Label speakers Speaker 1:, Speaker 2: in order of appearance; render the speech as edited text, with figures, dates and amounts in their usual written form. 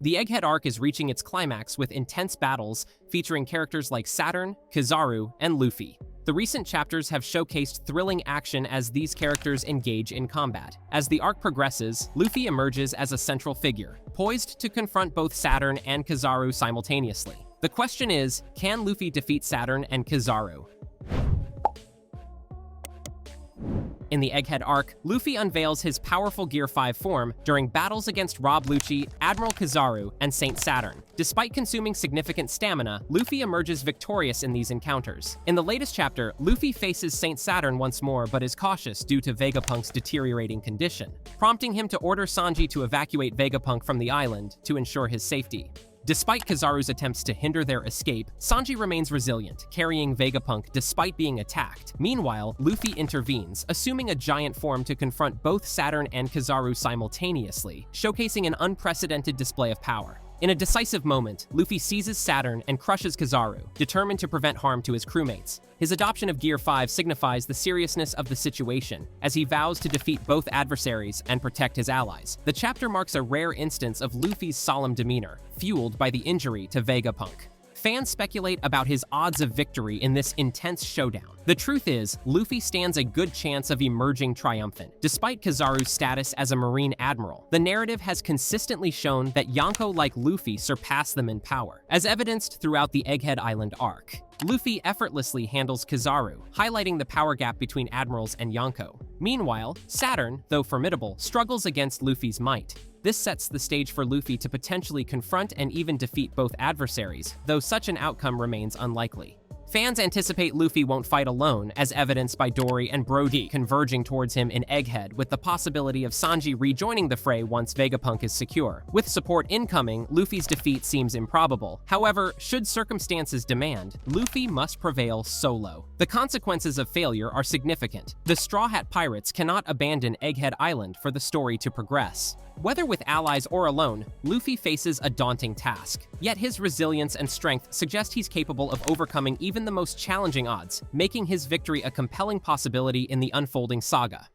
Speaker 1: The Egghead arc is reaching its climax with intense battles featuring characters like Saturn, Kizaru, and Luffy. The recent chapters have showcased thrilling action as these characters engage in combat. As the arc progresses, Luffy emerges as a central figure, poised to confront both Saturn and Kizaru simultaneously. The question is, can Luffy defeat Saturn and Kizaru? In the Egghead arc, Luffy unveils his powerful Gear 5 form during battles against Rob Lucci, Admiral Kizaru, and Saint Saturn. Despite consuming significant stamina, Luffy emerges victorious in these encounters. In the latest chapter, Luffy faces Saint Saturn once more but is cautious due to Vegapunk's deteriorating condition, prompting him to order Sanji to evacuate Vegapunk from the island to ensure his safety. Despite Kizaru's attempts to hinder their escape, Sanji remains resilient, carrying Vegapunk despite being attacked. Meanwhile, Luffy intervenes, assuming a giant form to confront both Saturn and Kizaru simultaneously, showcasing an unprecedented display of power. In a decisive moment, Luffy seizes Saturn and crushes Kizaru, determined to prevent harm to his crewmates. His adoption of Gear 5 signifies the seriousness of the situation, as he vows to defeat both adversaries and protect his allies. The chapter marks a rare instance of Luffy's solemn demeanor, fueled by the injury to Vegapunk. Fans speculate about his odds of victory in this intense showdown. The truth is, Luffy stands a good chance of emerging triumphant. Despite Kizaru's status as a Marine Admiral, the narrative has consistently shown that 𝐿𝐞 like Luffy surpass them in power, as evidenced throughout the Egghead Island arc. Luffy effortlessly handles Kizaru, highlighting the power gap between admirals and 𝐿𝐿𝐞. Meanwhile, Saturn, though formidable, struggles against Luffy's might. This sets the stage for Luffy to potentially confront and even defeat both adversaries, though such an outcome remains unlikely. Fans anticipate Luffy won't fight alone, as evidenced by Dory and Brody converging towards him in Egghead, with the possibility of Sanji rejoining the fray once Vegapunk is secure. With support incoming, Luffy's defeat seems improbable. However, should circumstances demand, Luffy must prevail solo. The consequences of failure are significant. The Straw Hat Pirates cannot abandon Egghead Island for the story to progress. Whether with allies or alone, Luffy faces a daunting task. Yet his resilience and strength suggest he's capable of overcoming even the most challenging odds, making his victory a compelling possibility in the unfolding saga.